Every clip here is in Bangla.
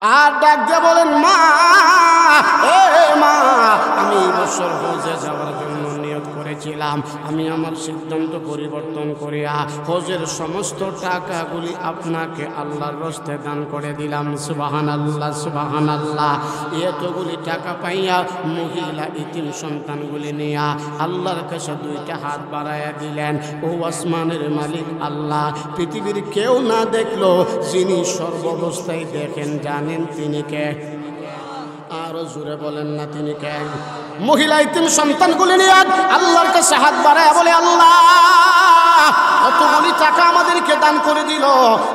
আর ডাক দিয়ে বলেন, মা, এ মা, আমি এই বছর হজে যাওয়ার জন্য নিয়ত করেছিলাম। আমি আমার সিদ্ধান্ত পরিবর্তন করিয়া হজের সমস্ত টাকাগুলি আপনাকে আল্লাহর রাস্তায় দান করে দিলাম। সুবহানাল্লাহ, সুবহানাল্লাহ। এতগুলি টাকা পাইয়া মহিলা ইতিম সন্তানগুলি নিয়া আল্লাহর কাছে দুইটা হাত বাড়াইয়া দিলেন। ও আসমানের মালিক আল্লাহ, পৃথিবীর কেউ না দেখলো, যিনি সর্বাবস্থায় দেখেন, জানেন তিনি কে? আরো জোরে বলেন না, তিনি কে? মহিলা ইতিম সন্তানগুলি নিয়ে আল্লাহর কাছে হাত বাড়ায় বলে, আল্লাহ, কতগুলি টাকা আমাদেরকে দান করে দিল।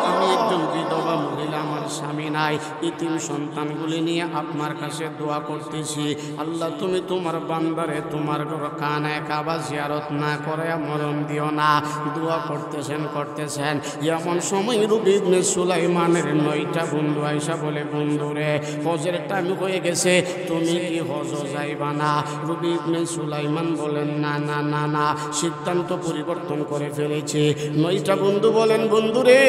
আমি একজন বিধবা মহিলা, আমার স্বামী নাই, ইতিম সন্তানগুলি নিয়ে আপনার কাছে দোয়া করতেছি। আল্লাহ, তুমি তোমার বান্দারে তোমার কানায় কাবা জিয়ারত না করে মরণ দিও না। দোয়া করতেছেন। এমন সময় রবি ইবনে সুলাইমানের 9টা বন্ধু আইসা বলে, বন্ধুরে, হজের টাইম হয়ে গেছে, তুমি কি হজ যাইবা না? রবি ইবনে সুলাইমান বলেন, না না না না, সিদ্ধান্ত পরিবর্তন করে ফেলেছি। 9টা বন্ধু বলেন, বন্ধুরে,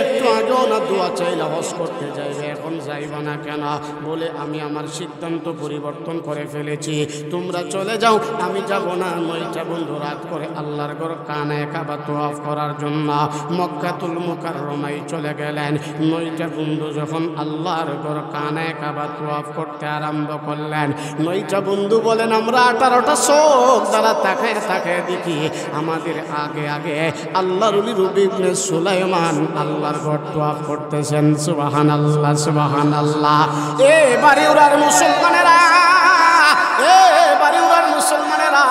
একটু আগেও না দোয়া চাইলে হজ করতে যাইবে, এখন যাইবা না কেন? বলে, আমি আমার সিদ্ধান্ত পরিবর্তন করে ফেলেছি, তোমরা চলে যাও, আমি যাব না। 9টা বন্ধু রাত করে আল্লাহর ঘর কানায় কাবা তওয়াফ করার জন্য মক্কাতুল মুকাররমায় চলে গেলেন। 9টা বন্ধু যখন আল্লাহর ঘর কানায় কাবা তওয়াফ করতে আরম্ভ করলেন, 9টা বন্ধু বলেন, আমরা 18টা চোখ দ্বারা তাকায় দেখি আমাদের আগে আগে আল্লাহর ওলি রবি ইবনে সুলাইমান আল্লাহর ঘর তওয়াফ করতেছেন। সুবহানাল্লাহ, সুবহানাল্লাহ। এ বাড়িউরার মুসলমানেরা, এ বাড়িউরার মুসলমানেরা,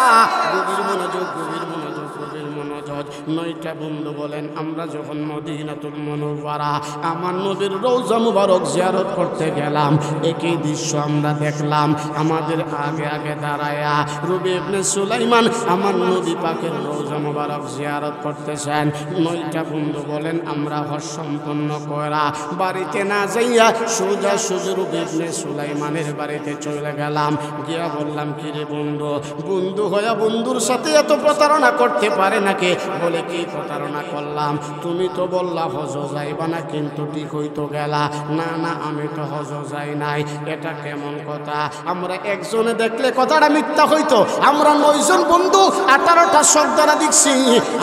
গভীর মনোযোগ, গভীর মনোযোগ, গভীর মনোযোগ। 9টা বন্ধু বলেন, আমরা যখন মদিনাতুল মুনাওয়ারা আমার নবীর রওজা মুবারক জিয়ারত করতে গেলাম, একই দৃশ্য আমরা দেখলাম। আমাদের আগে আগে দাঁড়ায়া রবি ইবনে সুলাইমান আমার নবী পাকের রওজা মুবারক জিয়ারত করতেছেন। 9টা বন্ধু বলেন, আমরা হজ সম্পন্ন করা বাড়িতে না যাইয়া সোজা রবি ইবনে সুলাইমানের বাড়িতে চলে গেলাম। গিয়া বললাম, কি রে বন্ধু, বন্ধু হইয়া বন্ধুর সাথে এত প্রতারণা করতে পারে নাকি? বলে, কি প্রতারণা করলাম? তুমি তো বললা হজ যাইবা না, কিন্তু ঠিক হইতো গেলা। না না, আমি তো হজ যাই নাই। এটা কেমন কথা? আমরা একজনে দেখলে কথাটা মিথ্যা হইতো, আমরা 9 জন বন্ধু 18টা চোখ দ্বারা দেখছি।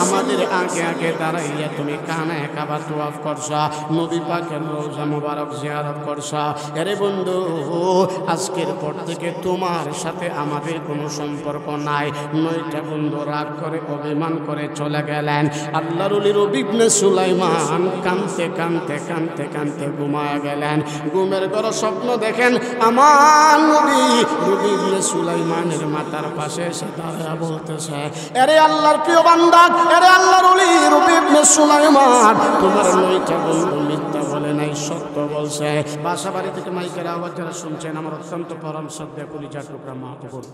আমাদের আগে আগে দাঁড়াইয়া তুমি কানায় কাবা তওয়াফ করছা, নবী পাকের রওজা মুবারক জিয়ারত করছা। আরে বন্ধু, আজকের পর থেকে তোমার সাথে আমাদের কোনো সম্পর্ক নাই। 9টা বন্ধু রাগ করে অভিমান করে চলে গেলেন। আল্লাহর ওলি রবি ইবনে সুলাইমান কাঁদতে কাঁদতে কাঁদতে কাঁদতে ঘুমায়া গেলেন। ঘুমের ঘর স্বপ্ন দেখেন, আমার নবী রবি ইবনে সুলাইমানের মাথার পাশে এসে দাঁড়ায়া বলতেছে, আরে আল্লাহর প্রিয় বান্দা, আরে আল্লাহর ওলি রবি ইবনে সুলাইমান, তোমার 9টা বন্ধু মিথ্যা বলে নাই, সত্য বলছে। বাসা বাড়ি থেকে মাইকের আওয়াজ যারা শুনছেন, আমার অত্যন্ত পরম শ্রদ্ধা কলিজার টুকরা মা বোন,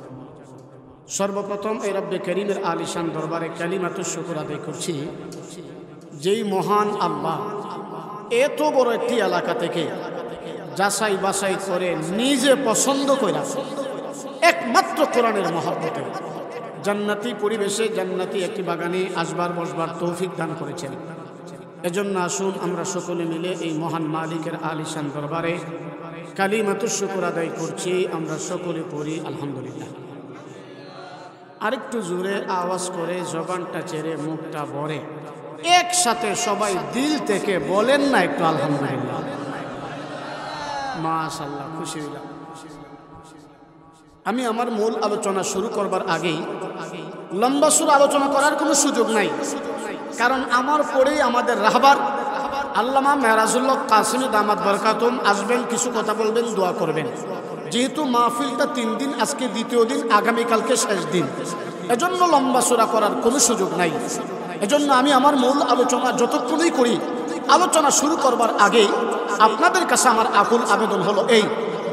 সর্বপ্রথম এই রব্বে করিমের আলিশান দরবারে কালিমাতুশ শুকর আদায় করছি, যেই মহান আল্লাহ এত বড় একটি এলাকা থেকে যাচাই বাছাই করে নিজে পছন্দ করে একমাত্র কোরআনের মহব্বতে জান্নাতি পরিবেশে জান্নাতি একটি বাগানে আসবার বসবার তৌফিক দান করেছেন। এজন্য আসুন আমরা সকলে মিলে এই মহান মালিকের আলিশান দরবারে কালিমাতুশ শুকর আদায় করছি। আমরা সকলে পড়ি আলহামদুলিল্লাহ। আরেকটু জোরে আওয়াজ করে, জবানটা চেড়ে, মুখটা ভরে একসাথে সবাই দিল থেকে বলেন না একটু আলহামদুলিল্লাহ। মাশাআল্লাহ, খুশি হইলাম। আমি আমার মূল আলোচনা শুরু করবার আগেই লম্বা সুর আলোচনা করার কোনো সুযোগ নাই, কারণ আমার পরেই আমাদের রাহবার আল্লামা মেহরাজুল্লাহ কাসিমি দামাত বরকাতুম আসবেন, কিছু কথা বলবেন, দোয়া করবেন। যেহেতু মাহফিলটা 3 দিন, আজকে দ্বিতীয় দিন, আগামীকালকে শেষ দিন, এজন্য লম্বা সুরা করার কোনো সুযোগ নাই। এজন্য আমি আমার মূল আলোচনা যতক্ষণই করি, আলোচনা শুরু করবার আগে আপনাদের কাছে আমার আকুল আবেদন হলো এই,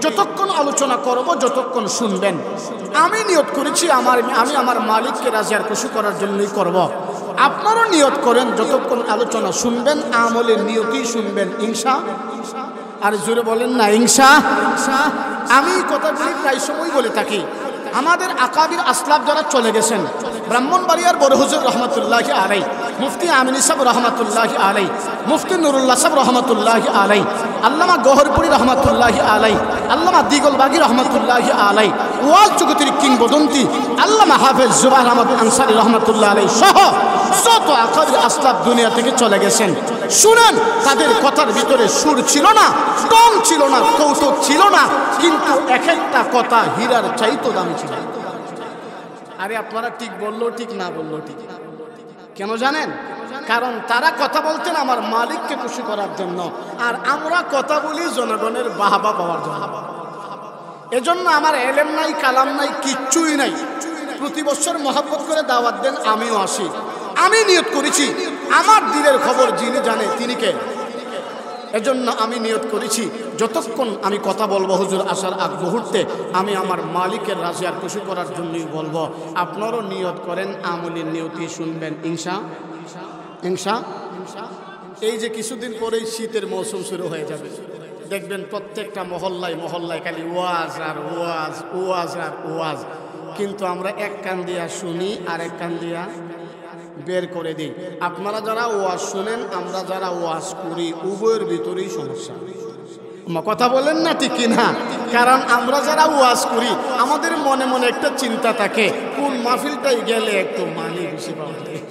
যতক্ষণ আলোচনা করব, যতক্ষণ শুনবেন, আমি নিয়ত করেছি আমি আমার মালিককে রাজি আর খুশি করার জন্যই করব। আপনারাও নিয়ত করেন, যতক্ষণ আলোচনা শুনবেন আমলের নিয়তেই শুনবেন, ইনশা। আর জোরে বলেন না ইনশা। আমি কথাগুলি প্রায় সময় বলে থাকি, আমাদের আকাবির আসলাফ যারা চলে গেছেন, ব্রাহ্মণবাড়িয়ার বড় হুজুর রহমতুল্লাহি আলাইহি, মুফতি আমিনী সাহেব রহমতুল্লাহি আলাইহি, মুফতি নুরুল্লাহ সাহেব রহমতুল্লাহি আলাইহি, আল্লামা গহরপুরি রহমাতুল্লাহি আলাই, আল্লামা দিগলবাগী রহমাতুল্লাহি আলাই, ওয়াল জগতের কিংবদন্তি আল্লামা হাফেজ জুবাইর আহমদ আনসারী রহমাতুল্লাহ আলাই সহ যত আকাবির আসলাফ দুনিয়া থেকে চলে গেছেন। শুনেন, তাদের কথার ভিতরে সুর ছিল না, টং ছিল না, কৌতুক ছিল না, কিন্তু এক একটা কথা হীরার চাইতো দামি ছিল। আরে আপনারা ঠিক বললো ঠিক, না বললো ঠিক। কেন জানেন? কারণ তারা কথা বলতেন আমার মালিককে খুশি করার জন্য, আর আমরা কথা বলি জনগণের বাহবা পাওয়ার জন্য। এজন্য আমার এলেম নাই, কালাম নাই, কিচ্ছুই নাই। প্রতি বছর মহব্বত করে দাওয়াত দেন, আমিও আসি। আমি নিয়ত করেছি আমার দিলের খবর যিনি জানে তিনি কে। এজন্য আমি নিয়ত করেছি যতক্ষণ আমি কথা বলবো হুজুর আসার আগ মুহূর্তে আমি আমার মালিকের রাজি আর খুশি করার জন্যই বলবো। আপনারও নিয়ত করেন, আমলের নিয়তি শুনবেন ইনশা ইনশা। এই যে কিছুদিন পরেই শীতের মৌসুম শুরু হয়ে যাবে, দেখবেন প্রত্যেকটা মহল্লায় মহল্লায় খালি ওয়াজ আর ওয়াজ, ওয়াজ আর ওয়াজ। কিন্তু আমরা এক কান দিয়া শুনি আর এক কান দিয়া বের করে দিই। আপনারা যারা ওয়াজ শুনেন, আমরা যারা ওয়াজ করি, উভয়ের ভিতরেই সমস্যা। কথা বলেন না ঠিক কিনা? কারণ আমরা যারা ওয়াজ করি আমাদের মনে মনে একটা চিন্তা থাকে, কোন মাহফিলটাই গেলে একটু মানি বেশি পাওয়া যায়।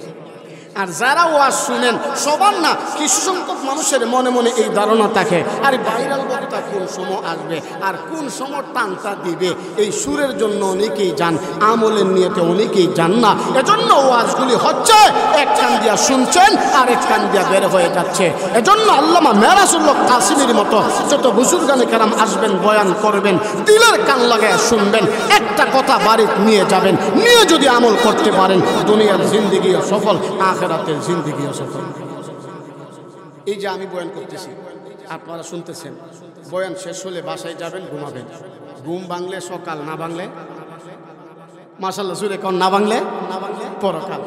আর যারা ওয়াজ শুনেন সবার না, কিছু সংখ্যক মানুষের মনে মনে এই ধারণা থাকে, আর ভাইরাল বক্তা কোন সময় আসবে আর কোন সময় টানটা দিবে। এই সুরের জন্য অনেকেই যান, আমলের নিয়তে অনেকেই যান না। এজন্য ওয়াজগুলি হচ্ছে এক কান দিয়া শুনছেন আর এক কান দিয়া বের হয়ে যাচ্ছে। এজন্য আল্লামা মেরাজুল্লাহ কাসিমির মতো যত বুজুর্গানে কেরাম আসবেন, বয়ান করবেন, দিলের কান লাগায় শুনবেন, একটা কথা বাড়িতে নিয়ে যাবেন, নিয়ে যদি আমল করতে পারেন দুনিয়ার জিন্দেগিও সফল, আখিরাতের জিন্দেগিও সফল। এই যে আমি বয়ান করতেছি, আপনারা শুনতেছেন, বয়ান শেষ হলে বাসায় যাবেন, ঘুমাবেন। ঘুম ভাঙলে সকাল, না ভাঙলে মাশাআল্লাহ জুড়ে কোন, না ভাঙলে পরকাল।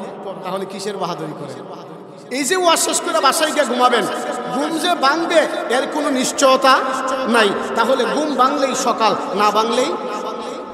তাহলে কিসের বাহাদুরি করে? এই যে ওয়াজ শেষ করে বাসায় গিয়ে ঘুমাবেন, ঘুম যে ভাঙবে এর কোনো নিশ্চয়তা নাই। তাহলে ঘুম ভাঙলেই সকাল, না ভাঙলেই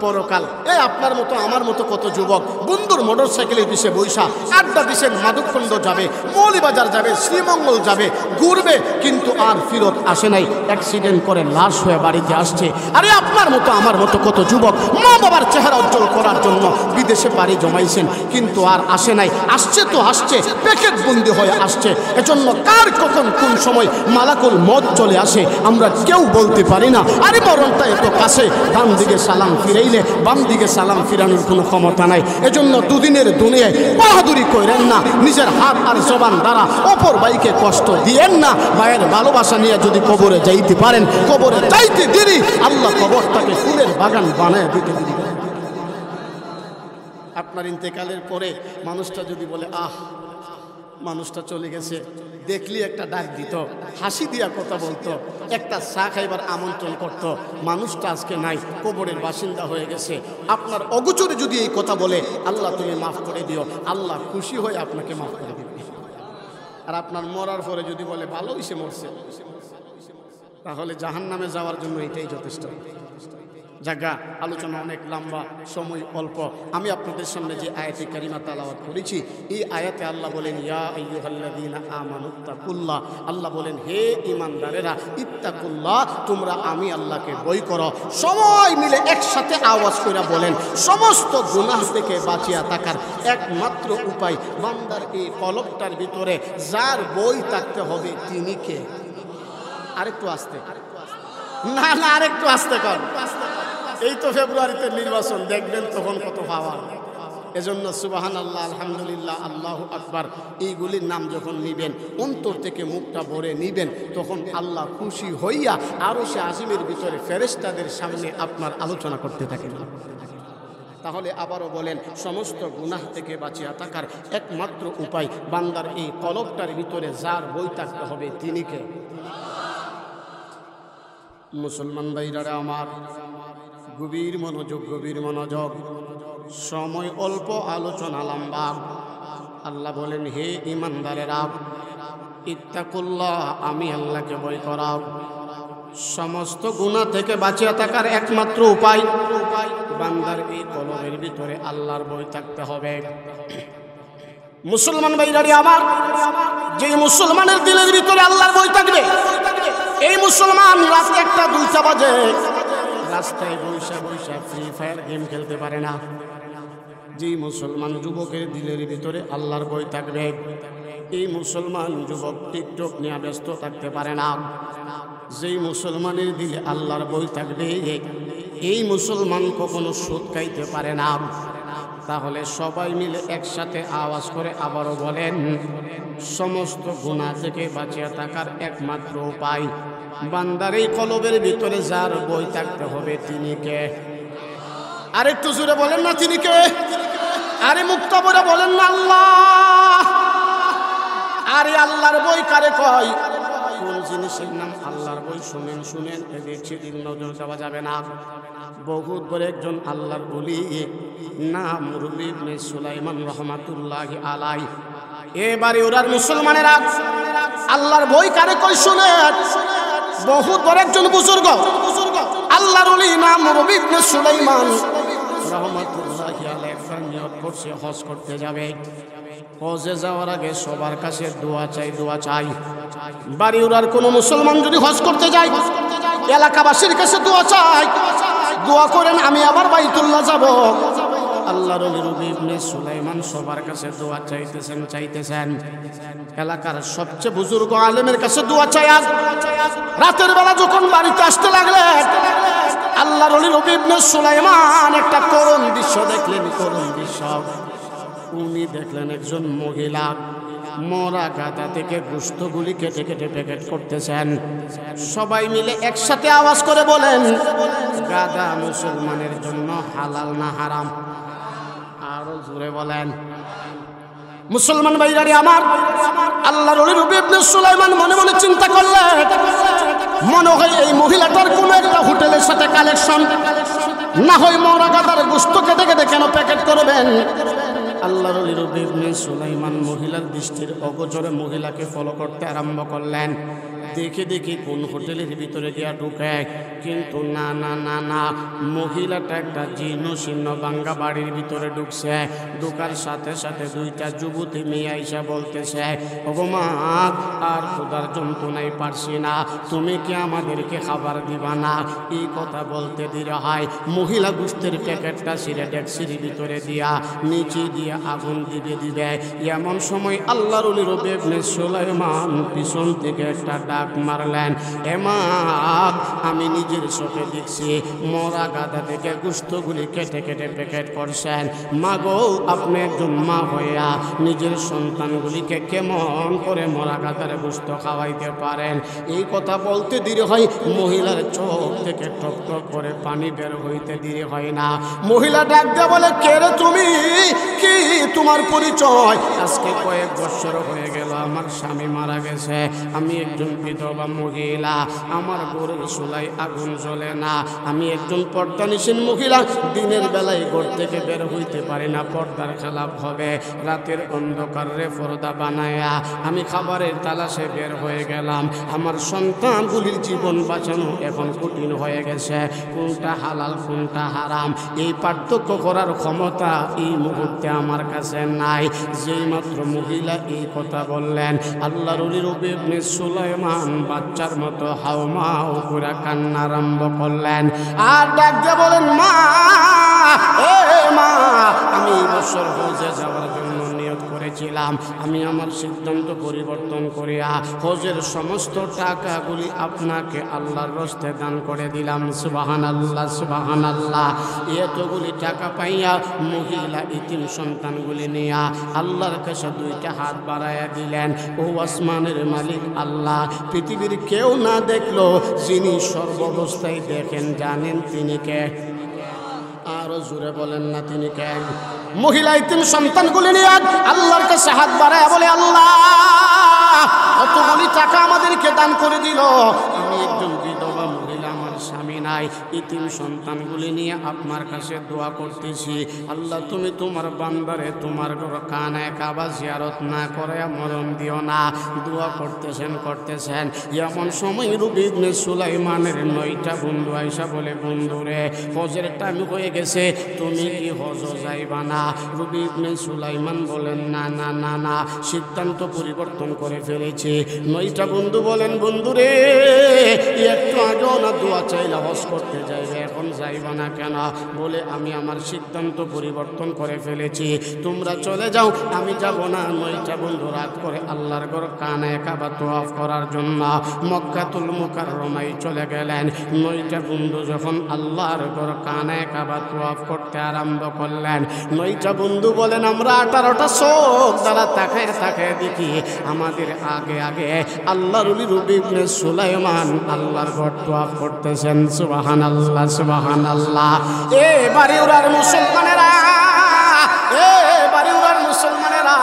পরকাল। এই আপনার মতো আমার মতো কত যুবক বন্ধুর মোটর সাইকেলের পিছে বৈশা আড্ডা দিচ্ছেন, মাদকখণ্ড যাবে, মৌলিবাজার যাবে, শ্রীমঙ্গল যাবে, ঘুরবে, কিন্তু আর ফিরত আসে নাই, অ্যাক্সিডেন্ট করে লাশ হয়ে বাড়িতে আসছে। আরে আপনার মতো আমার মতো কত যুবক মা বাবার চেহারা উজ্জ্বল করার জন্য বিদেশে পাড়ি জমাইছেন, কিন্তু আর আসে নাই। আসছে তো আসছে, প্যাকেট বন্দি হয়ে আসছে। এজন্য কার কখন কোন সময় মালাকুল মত চলে আসে আমরা কেউ বলতে পারি না। আরে মরণটা এত কাছে, ডান দিকে সালাম ফিরাই, বাম দিকে সালাম ফিরানোর কোনো ক্ষমতা নাই। এজন্য দুদিনের দুনিয়ায় বাহাদুরি করেন না, নিজের হাত আর জবান দ্বারা অপর ভাইকে কষ্ট দিয়েন না। ভাইয়ের ভালোবাসা নিয়ে যদি কবরে যাইতে পারেন, কবরে যাইতে দেরি আল্লাহ কবরটাকে ফুলের বাগান বানায় দিতে দেরি। আপনার ইন্তেকালের পরে মানুষটা যদি বলে আহ মানুষটা চলে গেছে, দেখলি একটা ডাক দিত, হাসি দিয়া কথা বলতো, একটা চা খাইবার আমন্ত্রণ করত, মানুষটা আজকে নাই, কবরের বাসিন্দা হয়ে গেছে। আপনার অগোচরে যদি এই কথা বলে আল্লাহ তুমি মাফ করে দিও, আল্লাহ খুশি হয়ে আপনাকে মাফ করে দিবে। আর আপনার মরার পরে যদি বলে ভালো হইছে মরছে, তাহলে জাহান্নামে যাওয়ার জন্য এটাই যথেষ্ট। জায়গা আলোচনা অনেক লম্বা, সময় অল্প। আমি আপনাদের সামনে যে আয়াতে কারিমা তেলাওয়াত করেছি, এই আয়াতে আল্লাহ বলেন ইয়া আইয়ুহাল্লাযীনা আমানুত্তাকুল্লাহ, আল্লাহ বলেন হে ঈমানদারেরা ইত্তাকুল্লাহ, তোমরা আমি আল্লাহকে ভয় করো। সবাই মিলে একসাথে আওয়াজ করে বলেন সমস্ত গুনাহ থেকে বাঁচিয়া থাকার একমাত্র উপায় বান্দার এই কলবটার ভিতরে যার বই থাকতে হবে তিনি কে? আরেকটু আস্তে, না না আরেকটু আস্তে কর। এই তো ফেব্রুয়ারিতে নির্বাচন, দেখবেন তখন কত পাওয়া। এজন্য সুবহানাল্লাহ, আলহামদুলিল্লাহ, আল্লাহু আকবার এইগুলির নাম যখন নিবেন, অন্তর থেকে মুখটা ভরে নিবেন, তখন আল্লাহ খুশি হইয়া আরশে আজিমের ভিতরে ফেরেশতাদের সামনে আপনার আলোচনা করতে থাকেন। তাহলে আবারও বলেন সমস্ত গুনাহ থেকে বাঁচিয়া থাকার একমাত্র উপায় বান্দার এই কলবটার ভিতরে যার বই থাকতে হবে তিনি কে? মুসলমান ভাইরা আমার, গভীর মনোযোগ, গভীর মনোযোগ। সময় অল্প, আলোচনা লম্বা। আল্লাহ বলেন হে ঈমানদারেরা ইত্তাকুল্লাহ, আমি আল্লাহকে ভয় করাও। সমস্ত গুনাহ থেকে বাঁচিয়া থাকার একমাত্র উপায় বান্দার এই কলবের ভিতরে আল্লাহর ভয় থাকতে হবে। মুসলমান ভাইরা আমার, যে মুসলমানের দিলের ভিতরে আল্লাহর ভয় থাকবে এই মুসলমান রাত 1টা 2টা বাজে রাস্তায় বৈশা বৈশা ফ্রি ফায়ার গেম খেলতে পারে না। যে মুসলমান যুবকের দিলের ভিতরে আল্লাহর ভয় থাকবে, এই মুসলমান যুবক টিকটক নিয়ে ব্যস্ত থাকতে পারে না। যেই মুসলমানের দিলে আল্লাহর ভয় থাকবে, এই মুসলমান কখনো সুদ খাইতে পারে না। তাহলে সবাই মিলে একসাথে আওয়াজ করে আবারও বলেন, সমস্ত গুনাহ থেকে বাঁচিয়ে থাকার একমাত্র উপায়, বান্দার এই কলবের ভিতরে যার ভয় থাকতে হবে তিনি কে? আরেকটু জোরে বলেন না, তিনি কে? আরে মুক্ত বলে বলেন না, আল্লাহ। আরে আল্লাহর ভয় কারে কয়? কোন জিনিসের নাম আল্লাহর ভয়? শুনেন শুনেন, এদিকে দিন নজর দেওয়া যাবে না। বহুত বড় একজন আল্লাহর ওলি, নাম রবি ইবনে সুলাইমান রহমাতুল্লাহি আলাইহি। এবারে ওরার মুসলমানেরা আল্লাহর ভয় কারে কয় শুনেন। বহুত বড় একজন বুজুর্গ আল্লাহর ওলি, নাম রবি ইবনে সুলাইমান রহমাতুল্লাহি আলাইহি নিয়ত করছে হজ করতে যাবে। হজে যাওয়ার আগে সবার কাছে দোয়া চাই, দোয়া চাই। বাড়িওয়ালার কোনো মুসলমান যদি হজ করতে যায়, এলাকাবাসীর কাছে দোয়া চাই, দোয়া করেন আমি আবার বাইতুল্লাহ যাব। আল্লাহর ওলি রবি ইবনে সুলাইমান সবার কাছে দোয়া চাইতেছেন। এলাকার সবচেয়ে বুজুর্গ আলেমের কাছে দোয়া চাই। আজ রাতের বেলা যখন বাড়িতে আসতে লাগলেন, আল্লাহর ওলি রবি ইবনে সুলাইমান একটা করুণ দৃশ্য দেখলেন। করুণ দৃশ্য, উনি দেখলেন একজন মহিলা মরা গাদা থেকে গোশতগুলি কেটে কেটে প্যাকেট করতেছেন। সবাই মিলে একসাথে আওয়াজ করে বলেন, গাদা মুসলমানের জন্য হালাল না হারাম? আরো জোরে বলেন। মুসলমান ভাইরারে আমার, আল্লাহর ওলি রবি ইবনে সুলাইমান মনে মনে চিন্তা করলেন, মনে হয় এই মহিলাটার কোনো একটা হোটেলের সাথে কালেকশন, না হয় মরা গাদার গোশত কেটে কেটে কেন প্যাকেট করবেন। আল্লাহর ওলি রবি ইবনে সুলাইমান মহিলার দৃষ্টির অগোচরে মহিলাকে ফলো করতে আরম্ভ করলেন। দেখে দেখে কোন হোটেলের ভিতরে গিয়া ঢুকে, কিন্তু না না না না, মহিলাটা একটা জীর্ণ শীর্ণ ভাঙ্গা বাড়ির ভিতরে ঢুকছে। ঢুকার সাথে সাথে দুইটা যুবতী মেয়ে আইসা বলতেছে, ওগো মা, আর খোদার যন্ত্রণাই পারছি না, তুমি কি আমাদেরকে খাবার দিবা না? এই কথা বলতে দিলে হয় মহিলা গোশতের প্যাকেটটা ছিঁড়ে ডেকচির ভিতরে দিয়া নিচে দিয়ে আগুন দিবে। এমন সময় আল্লাহর ওলি রবি ইবনে সুলাইমান পিছন থেকে একটা ডাক মারলেন, এমা, আমি নিজের চোখে দেখছি মরা গাদা থেকে গোশতগুলি কেটে কেটে প্যাকেট করছেন। মা গো, আপনি একজন মা হইয়া নিজের সন্তানগুলিকে কেমন করে মরা গাদার গোশত খাওয়াইতে পারেন? এই কথা বলতে দেরি হয়, মহিলার চোখ থেকে টপ টপ করে পানি বের হইতে দেরি হয় না। মহিলা ডাক দিয়ে বলে, কে রে তুমি? কি তোমার পরিচয়? আজকে কয়েক বছর হয়ে গেল আমার স্বামী মারা গেছে, আমি একজন বিধবা মহিলা, আমার ঘরের চুলায় আগুন জ্বলে না, আমি একজন পর্দানিসীন মহিলা, দিনের বেলায় ঘর থেকে বের হইতে পারি না, পর্দার খেলাপ হবে। রাতের অন্ধকারে পর্দা বানায়া আমি খাবারের তালাশে বের হয়ে গেলাম। আমার সন্তানগুলির জীবন বাঁচানো এখন কঠিন হয়ে গেছে। কোনটা হালাল কোনটা হারাম এই পার্থক্য করার ক্ষমতা এই মুহূর্তে আমার কাছে নাই। যেই মাত্র মহিলা এই কথা বললেন, আল্লাহর ওলি রবি ইবনে সুলাইমান বাচ্চার মতো হাউমাউ করে কান্না আরম্ভ করলেন। আর ডাক দিয়ে বলেন, মা, এ মা, আমি বছর হজে যাওয়ার জন্য নিয়ত করেছিলাম, আমি আমার সিদ্ধান্ত পরিবর্তন করিয়া হজের সমস্ত টাকাগুলি আপনাকে আল্লাহর রাস্তে দান করে দিলাম। সুবহানাল্লাহ, সুবহানাল্লাহ। এতগুলি টাকা পাইয়া মহিলা ইতিম সন্তানগুলি নিয়া আল্লাহর কাছে দুইটা হাত বাড়াইয়া দিলেন। ও আসমানের মালিক আল্লাহ, পৃথিবীর কেউ না দেখলো, যিনি সর্বাবস্থায় দেখেন, জানেন তিনি কে? আরো জোরে বলেন না, তিনি কে? মহিলা ইতিম সন্তানগুলি নিয়ে আল্লাহর কাছে হাত বাড়ায় বলে, আল্লাহ, কতগুলি টাকা আমাদেরকে দান করে দিল, আমি একজন বিধবা মহিলা, আমার স্বামী নাই, ইতিম সন্তানগুলি নিয়ে আপনার কাছে দোয়া করতেছি। আল্লাহ তুমি তোমার বান্দারে তোমার কানায় কাবা জিয়ারত না করে মরণ দিও না। দোয়া করতেছেন এমন সময় রবি ইবনে সুলাইমানের 9টা বন্ধু আইসা বলে, বন্ধুরে হজের টাইম হয়ে গেছে, তুমি কি হজ যাইবা না? রবি ইবনে সুলাইমান বলেন, না না না না, সিদ্ধান্ত পরিবর্তন করে ফেলেছি। 9টা বন্ধু বলেন, বন্ধুরে একটু আগেও না দোয়া চাইলে হজ করতে যাইবে, এখন যাইবা না কেন? বলে, আমি আমার সিদ্ধান্ত পরিবর্তন করে ফেলেছি, তোমরা চলে যাও, আমি যাব না। 9টা বন্ধু রাত করে আল্লাহর ঘর কানায় কাবা তওয়াফ করার জন্য মক্কাতুল মুকাররমায় চলে গেলেন। 9টা বন্ধু যখন আল্লাহর ঘর কানায় কাবা তওয়াফ করতে আরম্ভ করলেন, 9টা বন্ধু বলেন, আমরা 18টা চোখ দ্বারা তাকায় দেখি আমাদের আগে আগে আল্লাহর ওলি রবি ইবনে সুলাইমান আল্লাহর ঘর তওয়াফ করতেছেন। সুবহানাল্লাহ সুবহানাল্লাহ। এ বাড়িউরার মুসলমানেরা, এ বাড়িউরার মুসলমানেরা,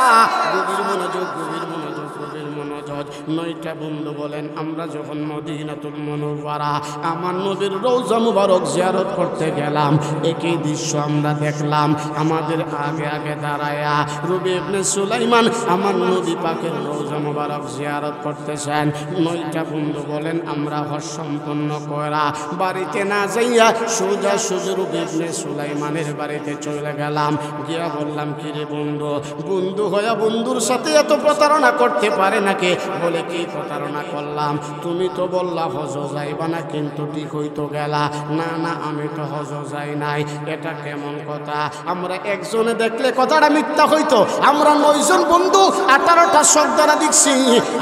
গভীর মনোযোগ, গভীর মনোযোগ, গভীর মনোযোগ। 9টা বন্ধু বলেন, আমরা যখন মদিনাতুল মুনাওয়ারা আমার নবীর রওজা মুবারক জিয়ারত করতে গেলাম, একই দৃশ্য আমরা দেখলাম। আমাদের আগে আগে দাঁড়ায়া রবি ইবনে সুলাইমান আমার নবী পাকের রওজা মুবারক জিয়ারত করতেছেন। 9টা বন্ধু বলেন, আমরা হজ সম্পন্ন করা বাড়িতে না যাইয়া সোজা রবি ইবনে সুলাইমানের বাড়িতে চলে গেলাম। গিয়া বললাম, কিরে বন্ধু, বন্ধু হইয়া বন্ধুর সাথে এত প্রতারণা করতে পারে নাকি? বলে, কি প্রতারণা করলাম? তুমি তো বললা হজ যাইবা না, কিন্তু ঠিক হইতো গেলা। না না, আমি তো হজ যাই নাই। এটা কেমন কথা? আমরা একজনে দেখলে কথাটা মিথ্যা হইতো, আমরা 9 জন বন্ধু 18টা চোখ দ্বারা দেখছি।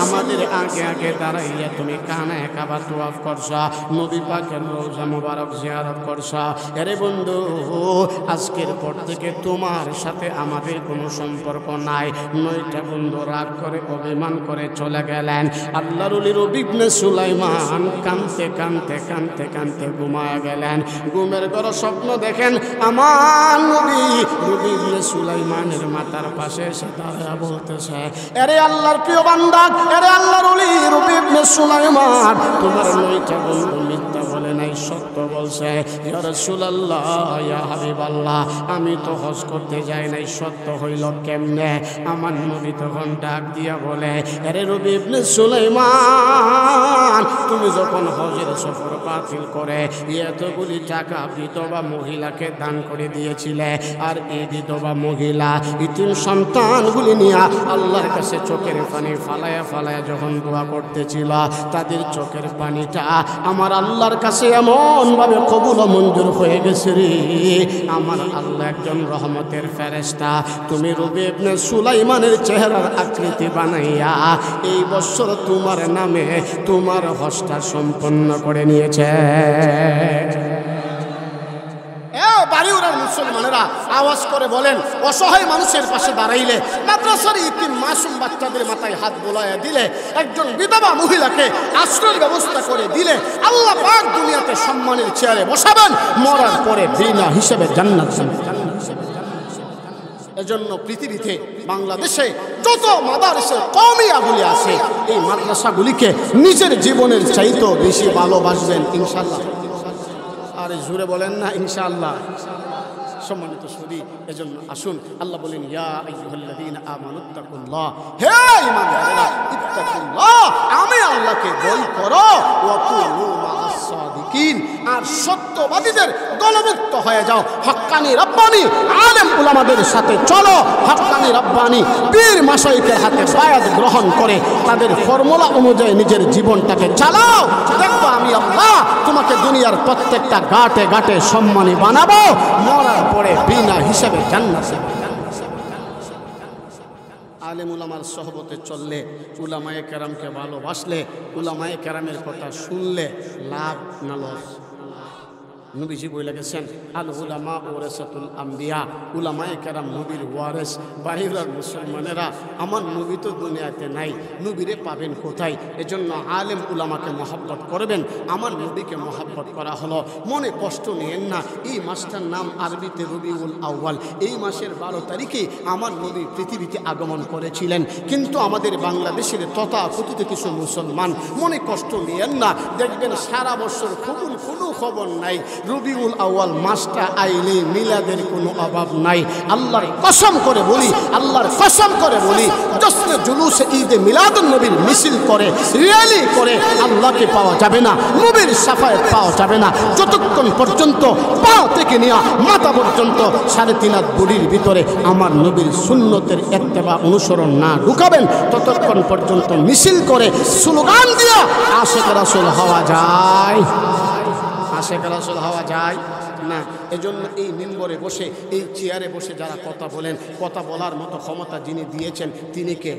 আমাদের আগে আগে দাঁড়াইয়া তুমি কানায় কাবা তওয়াফ করছা, নবী পাকের রওজা মুবারক জিয়ারত করছা। আরে বন্ধু, আজকের পর থেকে তোমার সাথে আমাদের কোনো সম্পর্ক নাই। 9টা বন্ধু রাগ করে অভিমান করে চলে গেলেন। আল্লাহর ওলি রবি ইবনে সুলাইমান কাঁদতে কাঁদতে কাঁদতে কাঁদতে ঘুমায়া গেলেন। ঘুমের ঘর স্বপ্ন দেখেন আমার নবী রবি ইবনে সুলাইমানের মাথার পাশে এসে দাঁড়ায়া বলতেছে, আরে আল্লাহর প্রিয় বান্দা, আরে আল্লাহর ওলি রবি ইবনে সুলাইমান, তোমার 9টা বন্ধু মিথ্যা বলে নাই, সত্য বলছে। ইয়া রাসূলুল্লাহ, ইয়া হাবিবাল্লাহ, আমি তো হজ করতে যাই নাই, সত্য হইল কেমনে? আমার নবী তখন ডাক দিয়া বলে, আরে রবি ইবনে সুলাইমান, তুমি যখন হজের সফর বাতিল করে এতগুলি টাকা বিধবা মহিলাকে দান করে দিয়েছিলে, আর এই বিধবা মহিলা ইতিম সন্তানগুলি নিয়ে আল্লাহর কাছে চোখের পানি ফালায়া ফালায়া যখন দোয়া করতেছিল, তাদের চোখের পানিটা আমার আল্লাহর কাছে এমনভাবে কবুল ও মঞ্জুর হয়ে গেছে রে। আমার আল্লাহ একজন রহমতের ফেরেশতা, তুমি রবি ইবনে সুলাইমানের চেহারার আকৃতি বানাইয়া এই বছর তোমার নামে তোমার হজটা সম্পন্ন করে নিয়েছে। বাড়িওয়ালার মুসলমানেরা আওয়াজ করে বলেন, অসহায় মানুষের পাশে দাঁড়াইলে, মাদ্রাসার ইতিম মাসুম বাচ্চাদের মাথায় হাত বোলাইয়া দিলে, একজন বিধবা মহিলাকে আশ্রয়ের ব্যবস্থা করে দিলে, আল্লাহ পাক দুনিয়াতে সম্মানের চেয়ারে বসাবেন, মরার পরে বিনা হিসেবে জান্নাত। এজন্য পৃথিবীতে বাংলাদেশে যত মাদ্রাসা কওমিয়াগুলি আছে, এই মাদ্রাসাগুলিকে নিজের জীবনের চাইতেও বেশি ভালোবাসবেন ইনশাআল্লাহ। আর জোরে বলেন না ইনশাআল্লাহ। সম্মানিত সুধী, এজন্য আসুন, আল্লাহ বলেন, ইয়া আইয়ুহাল্লাযীনা আমানুত্তাকুল্লাহ, হে ঈমানদারেরা ইত্তাকুল্লাহ, আমি আল্লাহকে ভয় করো, ওয়া কুনু মা'আস সাদিকিন, আর সত্যবাদীদের দলভুক্ত হয়ে যাও। হক্কানি রব্বানি আলেম উলামাদের সাথে চলো, হক্কানি রব্বানি পীর মাশায়েখের হাতে বায়াত গ্রহণ করে তাদের ফর্মুলা অনুযায়ী নিজের জীবনটাকে চালাও। দেখো আমি আল্লাহ তোমাকে দুনিয়ার প্রত্যেকটা ঘাটে ঘাটে সম্মানী বানাবো, মরার পরে বিনা হিসাবে জান্নাতে। আলেম উলামার সহবতে চললে, উলামায়ে কেরামকে ভালোবাসলে, উলামায়ে কেরামের কথা শুনলে লাভ না লস? নবীজি বলে গেছেন, আল উলামা ওয়ারাসাতুল আম্বিয়া, উলামায়ে কেরাম নবীর ওয়ারেস। বাহিরের মুসলমানেরা, আমার নবী তো দুনিয়াতে নাই, নবীরে পাবেন কোথায়? এজন্য আলেম উলামাকে মহব্বত করবেন। আমার নবীকে মহব্বত করা হলো। মনে কষ্ট নিয়েন না। এই মাসটার নাম আরবিতে রবিউল আউয়াল। এই মাসের 12 তারিখে আমার নবী পৃথিবীতে আগমন করেছিলেন। কিন্তু আমাদের বাংলাদেশের তথাকথিত কিছু মুসলমান মনে কষ্ট নিয়েন না, দেখবেন সারা বছর কোনো খবর নাই। রবিউল আউয়াল মাসটা আইলে মিলাদের কোনো অভাব নাই। আল্লাহর কসম করে বলি, আল্লাহর কসম করে বলি, জশ্নে জুলুসে ঈদে মিলাদুন নবীর মিছিল করে, র্যালি করে আল্লাহকে পাওয়া যাবে না, নবীর শাফায়াত পাওয়া যাবে না যতক্ষণ পর্যন্ত পা থেকে নিয়ে মাথা পর্যন্ত 3.5 হাত বডির ভিতরে আমার নবীর সুন্নতের ইত্তেবা অনুসরণ না ঢুকাবেন, ততক্ষণ পর্যন্ত মিছিল করে স্লোগান দিয়া আশিক রাসূল হওয়া যায়? আশিক রাসূল হওয়া যায় না। এজন্য এই মিম্বরে বসে, এই চেয়ারে বসে যারা কথা বলেন, কথা বলার মতো ক্ষমতা যিনি দিয়েছেন তিনি কে?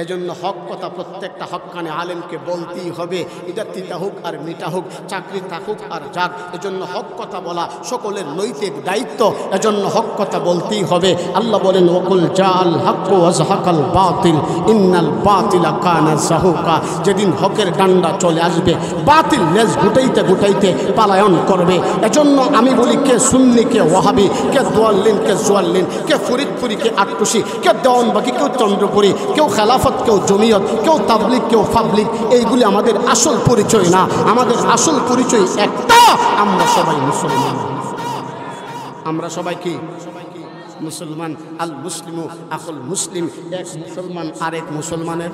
এজন্য হক কথা প্রত্যেকটা হক্কানে আলেমকে বলতেই হবে। এটা তিতা হোক আর মিঠা হোক, চাকরি থাকুক আর যাক, এজন্য হক কথা বলা সকলের নৈতিক দায়িত্ব। এজন্য হক কথা বলতেই হবে। আল্লাহ বলেন, ওয়াকুল জাআল হাক্কু ওয়া যাহাকাল বাতিল ইন্নাল বাতিলা কানা যাহুকা। যেদিন হকের ডান্ডা চলে আসবে, বাতিল লেজ গুটাইতে গুটাইতে পালায়ন করবে। এজন্য আমি বলি, কে সুন্নি, কে ওয়াহাবি, কে দোয়াল্লিন, কে জোয়াল্লিন, কে ফরিদপুরি, কে আটটুসি, কে দেওয়ানবাগি, কেউ চন্দ্রপুরি, কেউ খেলাফত, কেউ জমিয়ত, কেউ তাবলিগ, কেউ পাবলিক, এইগুলি আমাদের আসল পরিচয় না। আমাদের আসল পরিচয় একটা, আমরা সবাই মুসলমান। আমরা সবাই কি? মুসলমান। আল মুসলিমু আখুল মুসলিম, এক মুসলমান আরেক মুসলমানের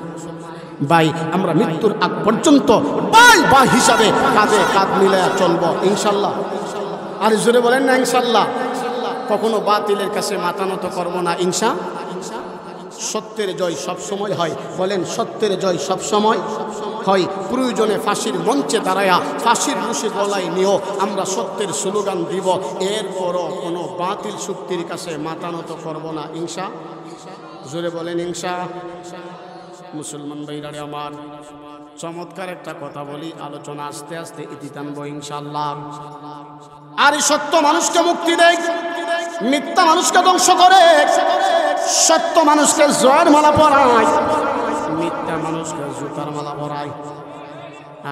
ভাই। আমরা মৃত্যুর আগ পর্যন্ত ভাই ভাই হিসাবে কাঁধে কাঁধ মিলায়া চলবো ইনশাল্লাহ। আর জোরে বলেন না ইনশাল্লাহ। কখনো বাতিলের কাছে মাথা নত করবো না ইনশাআল্লাহ। সত্যের জয় সব সময় হয়। বলেন, সত্যের জয় সব সময় হয়। প্রয়োজনে ফাঁসির মঞ্চে দাঁড়ায়া ফাঁসির রশি গলায় নিয়েও আমরা সত্যের স্লোগান দিব। এরপরও কোনো বাতিল শক্তির কাছে মাথা নত করবো না ইনশাআল্লাহ। জোরে বলেন ইনশাআল্লাহ। মুসলমান ভাইরারে আমার, চমৎকার একটা কথা বলি, আলোচনা আস্তে আস্তে ইতি টানবো ইনশাআল্লাহ। আর এই সত্য মানুষকে মুক্তি দেয়, মিথ্যা মানুষকে ধ্বংস করে। সত্য মানুষকে জয়ের মালা পরায়, মিথ্যা মানুষকে জুতার মালা পরায়।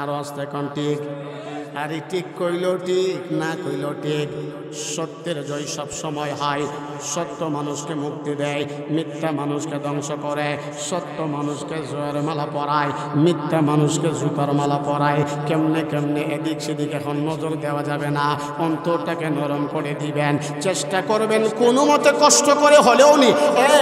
আরো আস্তে কোন ঠিক? আরে ঠিক কইল ঠিক, না কইল ঠিক। সত্যের জয় সব সময় হয়। সত্য মানুষকে মুক্তি দেয়, মিথ্যা মানুষকে ধ্বংস করে। সত্য মানুষকে জয়ের মালা পরায়, মিথ্যা মানুষকে জুতার মালা পরায়। কেমনে কেমনে এদিক সেদিক এখন নজর দেওয়া যাবে না। অন্তরটাকে নরম করে দিবেন, চেষ্টা করবেন কোনো মতে কষ্ট করে হলেও নি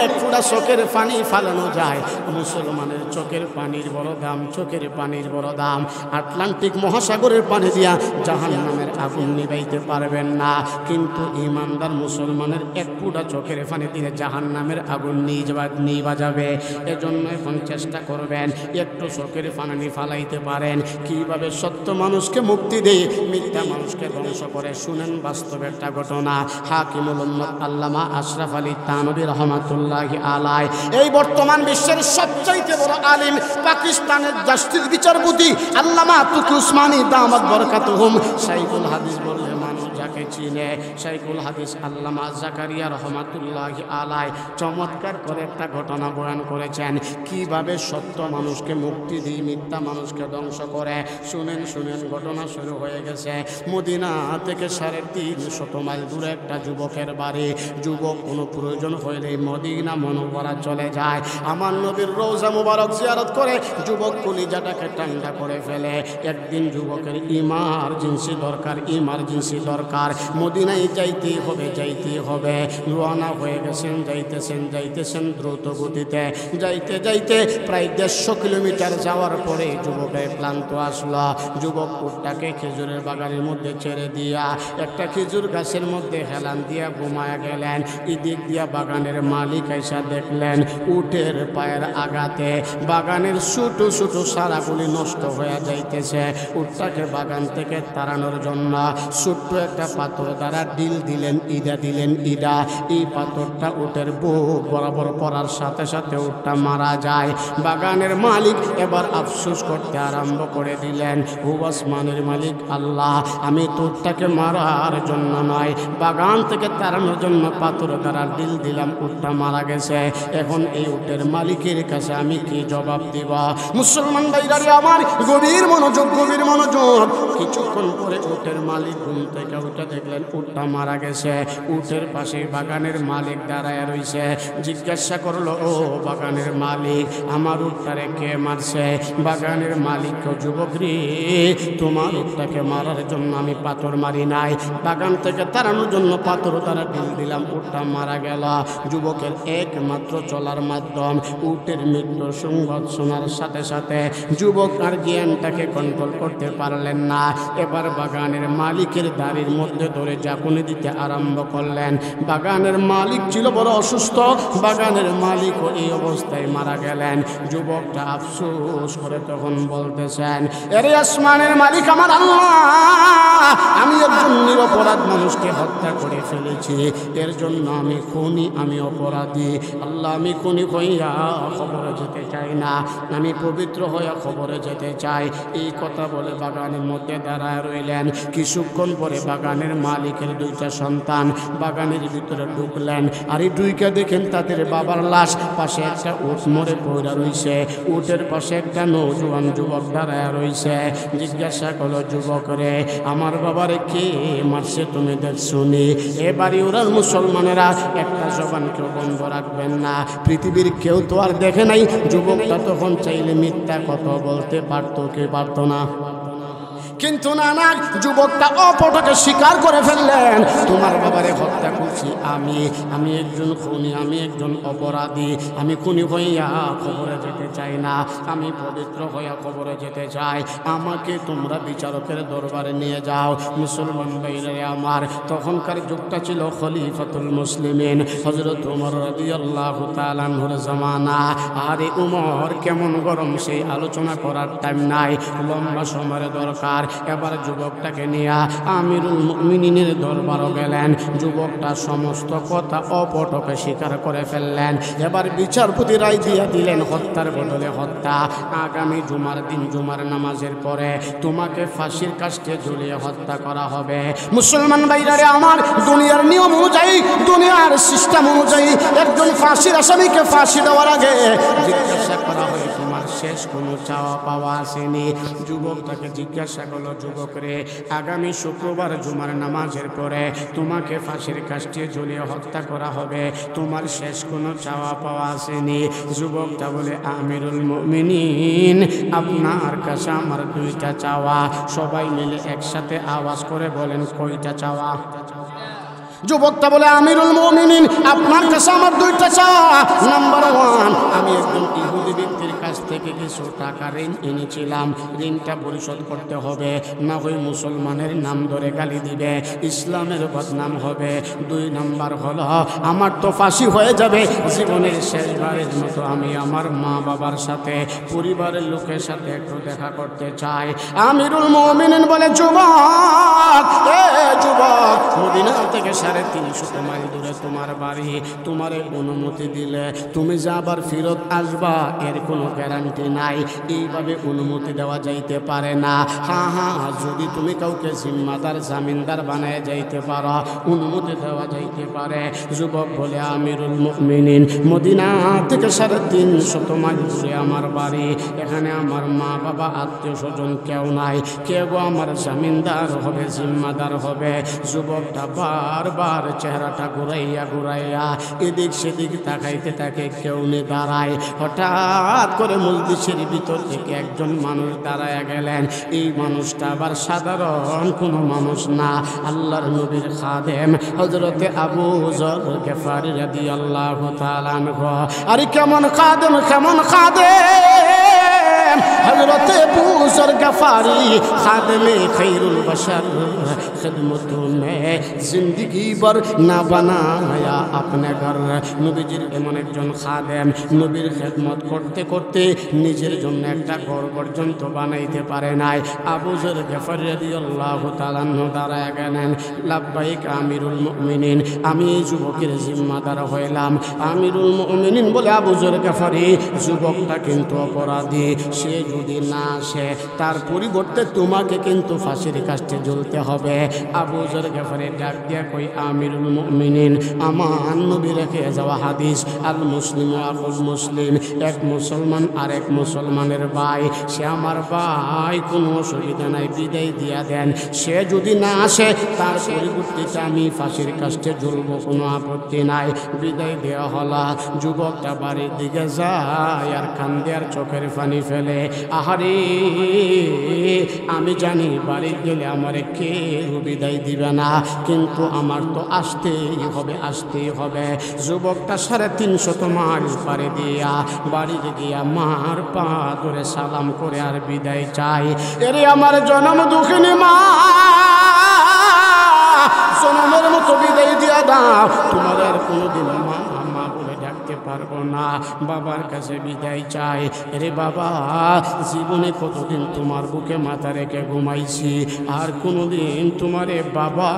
এক ফোঁটা চোখের পানি ফালানো যায়। মুসলমানের চোখের পানির বড় দাম, চোখের পানির বড় দাম। আটলান্টিক মহাসাগরের পানি দিয়া জাহান্নামের আগুন নিবাইতে পারবেন না, কিন্তু ইমানদার মুসলমানের এক ফোঁটা চোখের পানি দিয়ে জাহান্নামের আগুন নিভা যাবে। এজন্য এখন চেষ্টা করবেন একটু চোখের পানি ফালাইতে পারেন। কিভাবে সত্য মানুষকে মুক্তি দেয়, মিথ্যা মানুষকে ধ্বংস করে। শুনেন বাস্তব একটা ঘটনা। হাকিমুল উম্মত আল্লামা আশরাফ আলী থানভী রহমাতুল্লাহি আলাইহি, এই বর্তমান বিশ্বের সবচাইতে বড় আলিম, পাকিস্তানের জাস্টিস বিচারপতি আল্লামা তুকি উসমানী দামাত বরকাতুহুম, শাইখুল হাদিস বললে মানুষ যাকে চিনে, শাইখুল হাদিস আল্লামা জাকারিয়া রহমাতুল্লাহি আলাইহি চমৎকার করে একটা ঘটনা বয়ান করেছেন। কিভাবে সত্য মানুষকে মুক্তি দিয়ে মিথ্যা মানুষকে ধ্বংস করে। শুনেন শুনেন, ঘটনা শুরু হয়ে গেছে মদিনা থেকে 350 মাইল দূরে একটা যুবকের বাড়ি। যুবক কোনো প্রয়োজন হইলেই মদিনা মুনাওয়ারা চলে যায়। আমার নবীর রওজা মুবারক জিয়ারত করে যুবক কলিজাটাকে ঠান্ডা করে ফেলে। একদিন যুবকের ইমার্জেন্সি দরকার, মদিনায় যাইতেই হবে। রওনা হয়ে গেছেন, যাইতেছেন দ্রুত গতিতে। যাইতে প্রায় 150 কিলোমিটার যাওয়ার পরে যুবকের ক্লান্ত আসলো। যুবক উটটাকে খেজুরের বাগানের মধ্যে ছেড়ে দিয়া একটা খেজুর গাছের মধ্যে হেলান দিয়া ঘুমায়া গেলেন। এদিক দিয়া বাগানের মালিক আইসা দেখলেন উটের পায়ের আঘাতে বাগানের ছোট ছোট সারাগুলি নষ্ট হয়ে যাইতেছে। উটটাকে বাগান থেকে তাড়ানোর জন্য ছোট্ট একটা পাথর দ্বারা ডিল দিলেন, ইদা দিলেন। ইদা এই পাথরটা উটের বুক বরাবর পড়ার সাথে সাথে উটটা মারা যায়। বাগানের মালিক এবার আফসোস করতে আরম্ভ করে দিলেন, ও আসমানের মালিক আল্লাহ, আমি তো উটটাকে মারার জন্য নয়, বাগান থেকে তাড়ানোর জন্য পাথর দ্বারা ডিল দিলাম, উটটা মারা গেছে। এখন এই উটের মালিকের কাছে আমি কি জবাব দিব? মুসলমান ভাইরা আমার, গভীর মনোযোগ, গভীর মনোযোগ। কিছুক্ষণ পরে উটের মালিক ঘুম থেকে উঠে দেখলেন উটটা মারা গেছে। উটের পাশে বাগানের মালিক দাঁড়ায় রইছে। জিজ্ঞাসা করলো, ও বাগানের মালিক, আমার উটটারে কে মারছে? বাগানের মালিক, যুবক রে, তোমার উটটাকে মারার জন্য আমি পাথর মারি নাই, বাগান থেকে তাড়ানোর জন্য পাথর দ্বারা ঢিল দিলাম, উটটা মারা গেল। যুবকের একমাত্র চলার মাধ্যম উটের মৃত্যুর সংবাদ শোনার সাথে সাথে যুবক আর জ্ঞানটাকে কন্ট্রোল করতে পারলেন না। এবার বাগানের মালিকের দাড়ির মধ্যে ধরে ঝাঁকুনি দিতে আরম্ভ করলেন। বাগানের মালিক ছিল বড় অসুস্থ, বাগানের মালিকও এই অবস্থায় মারা গেলেন। যুবকটা আফসোস করে তখন বলতেছেন, এরে আসমানের মালিক আমার আল্লাহ, আমি একজন নিরপরাধ মানুষকে হত্যা করে ফেলেছি, এর জন্য আমি খুনি, আমি অপরাধী। আল্লাহ, আমি খুনি হইয়া খবরে যেতে চাই না, আমি পবিত্র হইয়া খবরে যেতে চাই। এই কথা বলে বাগানের মধ্যে দাঁড়ায় রইলেন। কিছুক্ষণ পরে বাগানের মালিকের দুইটা সন্তান বাগানের ভিতরে ঢুকলেন। আর এই দুইকে দেখেন তাদের বাবার লাশ, পাশে একটা উট মরে পড়ে রইছে, উটের পাশে একটা নৌজওয়ান যুবক দাঁড়ায় রইছে। জিজ্ঞাসা করলো, যুবক রে, আমার বাবারে কে মারছে তুমি দেখছুনি? এবারে ওরা মুসলমানেরা একটা জবান কেউ বন্ধ রাখবেন না, পৃথিবীর কেউ তো আর দেখে নাই। যুবকটা তখন চাইলে মিথ্যা কথা বলতে পারতো, কে পারতো না? কিন্তু না, যুবকটা অপটকে স্বীকার করে ফেললেন, তোমার বাবারে হত্যা করছি আমি একজন খুনি, আমি একজন অপরাধী, আমি খুনি হইয়া খবরে যেতে চাই না, আমি পবিত্র হইয়া খবরে যেতে চাই, আমাকে তোমরা বিচারকের দরবারে নিয়ে যাও। মুসলমান ভাইরা আমার, তখনকার যুগটা ছিল খলিফাতুল মুসলিমিন হযরত ওমর রাদিয়াল্লাহু তাআলা আনহুর জামানা। আরে উমর কেমন গরম, সেই আলোচনা করার টাইম নাই, লম্বা সময়ের দরকার। এবার যুবকটাকে নিয়ে আমিরুল মুমিনিনের দরবারে গেলেন। যুবকটা সমস্ত কথা অপটকে স্বীকার করে ফেললেন। এবার বিচারপতি রায় দিয়ে দিলেন, হত্যার বদলে হত্যা। আগামী জুমার দিন, জুমার নামাজের পরে তোমাকে ফাঁসির কাস্টে ঝুলিয়ে হত্যা করা হবে। মুসলমান ভাইরা আমার, দুনিয়ার নিয়ম অনুযায়ী, দুনিয়ার সিস্টেম অনুযায়ী একজন ফাঁসির আসামিকে ফাঁসি দেওয়ার আগে জিজ্ঞাসা করা হয়, তোমার শেষ কোনো চাওয়া পাওয়া আসেনি? যুবকটাকে জিজ্ঞাসা করলো, যুবক রে, আগামী শুক্রবার জুমার নামাজের পরে তোমাকে ফাঁসির কাস্টে ঝুলিয়ে হত্যা করা হবে, তোমার শেষ কোনো চাওয়া পাওয়া আসেনি? যুবকটা বলে, আমিরুল মুমিনিন, আপনার কাছে আমার দুইটা চাওয়া। সবাই মিলে একসাথে আওয়াজ করে বলেন, কয়টা চাওয়া? যুবকটা বলে, আমিরুল মুমিনিন, আপনার কাছে আমার দুইটা চাওয়া। নাম্বার 1, আমি একজন ইহুদি ব্যক্তির কাছ থেকে কিছু টাকা ঋণ এনেছিলাম, ঋণটা পরিশোধ করতে হবে, না হয় মুসলমানের নাম ধরে গালি দিবে, ইসলামের বদনাম হবে। 2 নাম্বার হলো, আমার তো ফাঁসি হয়ে যাবে, জীবনের শেষবারের মতো আমি আমার মা বাবার সাথে, পরিবারের লোকের সাথে একটু দেখা করতে চাই। আমিরুল মুমিনিন বলে, যুবক, যুবক, মদিনা থেকে 350 মাইল দূরে তোমার বাড়ি, তোমার অনুমতি দিলে তুমি যে আবার ফেরত আসবা এর কোনো গ্যারান্টি নাই, এইভাবে অনুমতি দেওয়া যাইতে পারে না। হ্যাঁ, যদি তুমি কাউকে জিম্মাদার জামিনদার বানায় যাইতে পারো, অনুমতি দেওয়া যাইতে পারে। যুবক বলে, আমিরুল মুমিনিন, মদিনা থেকে 350 মাইল দূরে আমার বাড়ি, এখানে আমার মা বাবা আত্মীয় স্বজন কেউ নাই, কেউ আমার জামিনদার হবে, জিম্মাদার হবে। যুবকটা বারবার চেহারাটা ঘুরাইয়া এদিক সেদিক তাকাইতে থাকে, কেউ নেই দাঁড়ায়। হঠাৎ করে মজলিসের ভিতর থেকে একজন মানুষ দাঁড়ায় গেলেন। এই মানুষটা আবার সাধারণ কোনো মানুষ না, আল্লাহর নবীর খাদেম হযরতে আবু যর গিফারী রাদিয়াল্লাহু তাআলা আনহু। আরে কেমন খাদেম, কেমন খাদেম! হযরতে আবু যর গফারি খাদেমে খৈরুল বশর খিদমতों में जिंदगी भर ना बनाया अपने घर নবীজির এমন একজন খাদেম নবীর খেদমত করতে করতে নিজের জন্য একটা ঘর পর্যন্ত বানাইতে পারে নাই। আবু যর গফারি রাদিয়াল্লাহু তাআলা দাঁড়ায় গেলেন, লাব্বাইক আমিরুল মুমিনিন, আমি এই যুবকের জিম্মাদার হইলাম। আমিরুল মুমিনিন বলে, আবু যর গফারি, যুবকটা কিন্তু অপরাধী, সে যদি না আসে তার পরিবর্তে তোমাকে কিন্তু ফাঁসির কাস্টে ঝুলতে হবে। আবু যর গফারি ডাক দিয়া কই, আমিরুল মুমিনিন, আমার নবী রেখে যাওয়া হাদিস, আল মুসলিম আবুল মুসলিম, এক মুসলমান আর এক মুসলমানের ভাই, সে আমার ভাই, কোনো অসুবিধা নাই, বিদায় দিয়া দেন। সে যদি না আসে তার পরিবর্তিতে আমি ফাঁসির কাস্টে ঝুলবো, কোনো আপত্তি নাই। বিদায় দেওয়া হলা। যুবকটা বাড়ির দিকে যায় আর কান্দে আর চোখের পানি ফেলে। আহারে, আমি জানি বাড়ি গেলে আমারে কেউ বিদায় দিবে না, কিন্তু আমার তো আসতেই হবে, আসতেই হবে। যুবকটা 350 মাইল পাড়ি দিয়া বাড়িতে গিয়া মার পা ধরে সালাম করে আর বিদায় চাই। এরে আমার জনম দুঃখিনী মা, জনমের মতো বিদায় দিয়া দাও, তোমার আর কোনোদিন মা মা বলে ডাকতে পারবো না, বাবার কাছে বিদায় চাই। রে বাবা, জীবনে কতদিন তোমার বুকে মাথা রেখে ঘুমাইছি, আর কোনোদিন তোমারে বাবা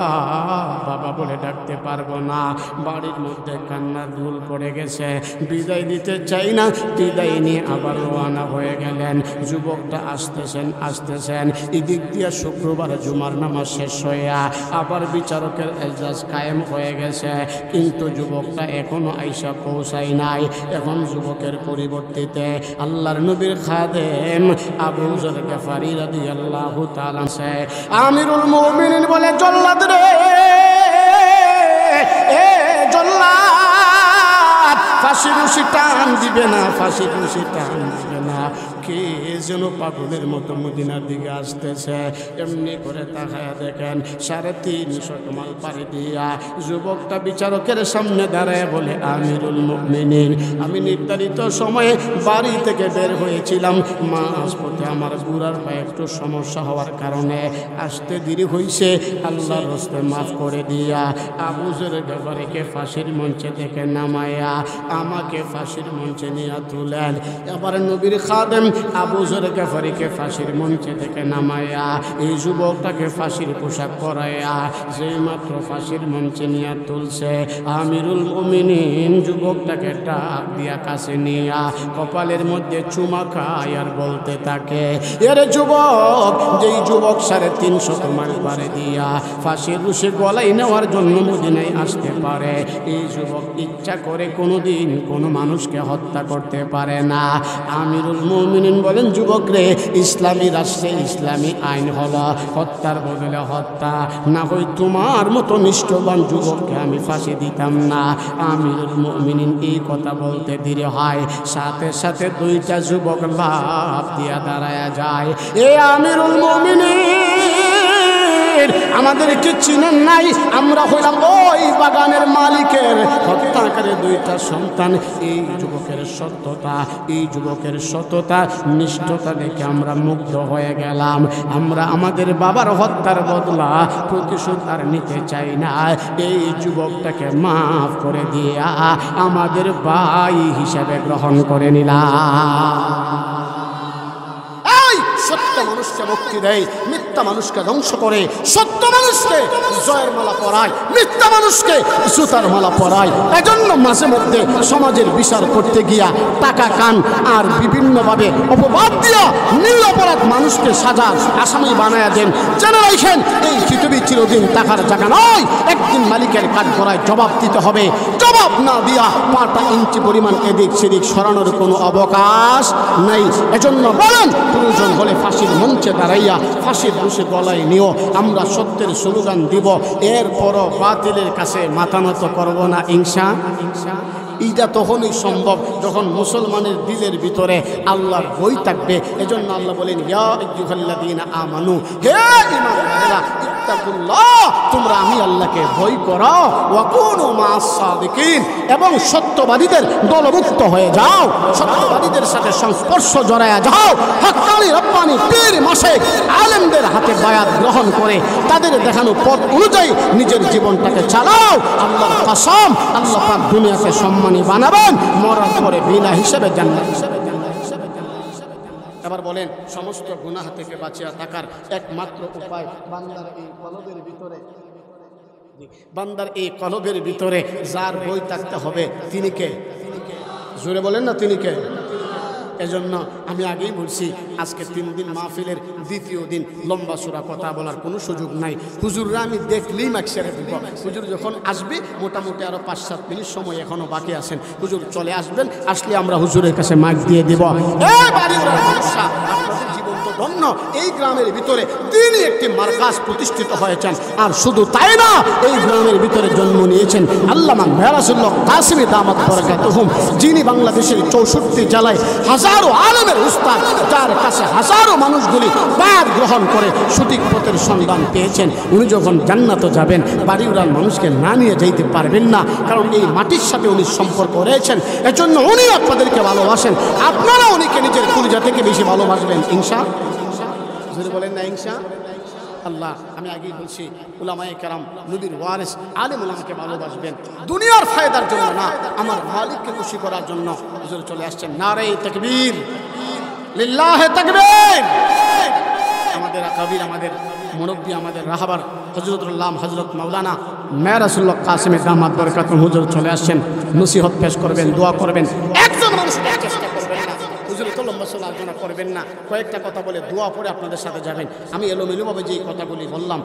বাবা বলে ডাকতে পারবো না। বাড়ির মধ্যে কান্নার ধুল পড়ে গেছে, বিদায় দিতে চাই না। বিদায় নিয়ে আবার রওনা হয়ে গেলেন। যুবকটা আসতেছেন এদিক দিয়া শুক্রবার জুমার নামাজ শেষ হইয়া আবার বিচারকের এজলাস কায়েম হয়ে গেছে, কিন্তু যুবকটা এখনো আইসা পৌঁছায় নাই। এখন যুবকের পরিবর্তিতে আল্লাহর নবীর খাদেম আবু যর গফারি রাদিয়াল্লাহু তাআলা আমিরুল মুমিনিন বলে, জল্লাদ রে, এ জল্লাদ, ফাঁসির রশি টান দিবে না, ফাঁসির রশি টান দিবে না। কে যেন পাগলের মতো মদিনার দিকে আসতেছে। এমনি করে তাকায়া দেখেন 350 মাইল পাড়ি দিয়া যুবকটা বিচারকের সামনে দাঁড়ায় বলে, আমিরুল মুমিনিন, আমি নির্ধারিত সময়ে বাড়ি থেকে বের হয়েছিলাম, মাঝপথে আমার বুড়ার পায়ে একটু সমস্যা হওয়ার কারণে আসতে দেরি হয়েছে, আল্লাহর রাস্তে মাফ করে দিয়া আবু যর গফারিকে ফাঁসির মঞ্চে থেকে নামায়া আমাকে ফাঁসির মঞ্চে নিয়ে তুলেন। এবার নবীর খাদেম আবু যর গফারিকে ফাঁসির মঞ্চে থেকে নামায়া এই যুবকটাকে ফাঁসির পোশাক পরাইয়া যেই মাত্র ফাঁসির মঞ্চে নিয়ে তুলছে, আমিরুল মুমিনিন যুবকটাকে ডাক দিয়া কাছে নিয়া কপালের মধ্যে চুমা খায় আর বলতে থাকে, এর যুবক, যেই যুবক 350 মাইল পাড়ি দিয়া ফাঁসির রশি গলায় নেওয়ার জন্য মদিনায় আসতে পারে, এই যুবক ইচ্ছা করে কোনোদিন কোনো মানুষকে হত্যা করতে পারে না। আমিরুল মুমিনিন বলেন, যুবক রে, ইসলামী রাষ্ট্রে ইসলামী আইন হলো হত্যার বদলে হত্যা, না হয় তোমার মতো নিষ্ঠবান যুবককে আমি ফাঁসি দিতাম না। আমিরুল মুমিনিন এই কথা বলতে দেরি হয়, সাথে সাথে 2টা যুবক লাফ দিয়া দাঁড়ায়া যায়। এ আমিরুল মুমিনিন, আমাদেরকে চিনেন নাই? আমরা হইলাম ওই বাগানের মালিকের হত্যাকারী 2টা সন্তান। এই যুবকের সত্যতা, এই যুবকের সততা নিষ্ঠতা দেখে আমরা মুগ্ধ হয়ে গেলাম। আমরা আমাদের বাবার হত্যার বদলা প্রতিশোধ আর নিতে চাই না। এই যুবকটাকে মাফ করে দিয়া আমাদের ভাই হিসাবে গ্রহণ করে নিলাম। সত্য মানুষকে মুক্তি দেয়, মিথ্যা মানুষকে ধ্বংস করে, সত্য মানুষকে জয়ের মালা পরায়, মিথ্যা মানুষকে জুতার মালা পরায়। এজন্য মাঝে মধ্যে সমাজের বিচার করতে গিয়া টাকা কান আর বিভিন্নভাবে অপবাদ দিয়া নিরপরাধ মানুষকে সাজার আসামি বানায়া দেন। জেনে রাখেন, এই পৃথিবী চিরদিন টাকার জায়গা নয়, একদিন মালিকের কাঠ করায় জবাব দিতে হবে। জবাব না দিয়া 5টা ইঞ্চি পরিমাণ এদিক সেদিক সরানোর কোনো অবকাশ নেই। এজন্য বলেন, প্রয়োজন হলে ফাঁসির মঞ্চে দাঁড়াইয়া ফাঁসির রশি গলায় নিও, আমরা সত্যের স্লোগান দিব, এরপরও বাতিলের কাছে মাথা নত করব না ইনশাআল্লাহ। এইটা তখনই সম্ভব যখন মুসলমানের দিলের ভিতরে আল্লাহর ভয় থাকবে। এজন্য আল্লাহ বলেন, ইয়া আইয়ুহাল্লাযীনা আমানু, হে ঈমানদারেরা, ইত্তাকুল্লাহ, তোমরা তোমরা আমি আল্লাহকে ভয় করো ওয়া কুনু মা'আস সাদিকিন, এবং সত্যবাদীদের দলভুক্ত হয়ে যাও, সত্যবাদীদের সাথে সংস্পর্শ জড়ায়া যাও। হক্কানি রব্বানি পীর মাশায়েখ আলেমদের হাতে বায়াত গ্রহণ করে তাদের দেখানো পথ অনুযায়ী নিজের জীবনটাকে চালাও। আল্লাহর কসম, আল্লাহ পাক দুনিয়াকে সম্মানী বানাবেন, মরার পরে বিনা হিসেবে জান্নাত। এবার বলেন, সমস্ত গুনাহ থেকে বাঁচিয়া থাকার একমাত্র উপায় বান্দার এই কলবের ভিতরে যার বই থাকতে হবে, তিনি কে? জোরে বলেন না, তিনি কে? এজন্য আমি আগেই বলছি, আজকে 3 দিন মাহফিলের দ্বিতীয় দিন, লম্বা সুরা কথা বলার কোনো সুযোগ নাই। হুজুররা আমি দেখলেই মাকসারে দিব। হুজুর যখন আসবে, মোটামুটি আরও 5-7 মিনিট সময় এখনও বাকি আছেন। হুজুর চলে আসবেন, আসলে আমরা হুজুরের কাছে মাইক দিয়ে দিব। আপনাদের জীবন তো ধন্য, এই গ্রামের ভিতরে তিনি একটি মারকাজ প্রতিষ্ঠিত হয়েছেন। আর শুধু তাই না, এই গ্রামের ভিতরে জন্ম নিয়েছেন আল্লামা মেহরাজুল্লাহ কাসেমী দামাত বরকাতুহুম, যিনি বাংলাদেশের 64 জেলায় হাজারো আলেমের উস্তাদ, যার কাছে হাজারো মানুষগুলি বায়াত গ্রহণ করে সঠিক পথের সন্ধান পেয়েছেন। উনি যখন জান্নাতে যাবেন, বাড়িওয়ালার মানুষকে না নিয়ে যাইতে পারবেন না, কারণ এই মাটির সাথে উনি সম্পর্ক রয়েছেন। এজন্য উনি আপনাদেরকে ভালোবাসেন, আপনারা উনিকে নিজের কলিজা থেকে বেশি ভালোবাসবেন। ইনশাআল্লাহ বলেন না ইনশাআল্লাহ। আমি আগেই বলছি, উলামায়ে কেরাম নবীর ওয়ারিস আলেম উলামাকে ভালোবাসবেন, দুনিয়ার ফায়দার জন্য না, আমার মালিককে খুশি করার জন্য। হুজুর চলে আসছেন, নারে তাকবীর, লিল্লাহে তাকবীর। আমাদের আকাবির, আমাদের মুরব্বী, আমাদের রাহবার হযরতুল্লাহ হযরত মাওলানা মেহরাজুল্লাহ কাসেমী দামাত বরকাতুহুম হুজুর চলে আসছেন, নসিহত পেশ করবেন, দোয়া করবেন। একজন মানুষ চেষ্টা করবেন না, হুজুর তো লম্বা আলোচনা করবেন না, কয়েকটা কথা বলে দোয়া পড়ে আপনাদের সাথে যাবেন। আমি এলোমেলোভাবে যেই কথাগুলি বললাম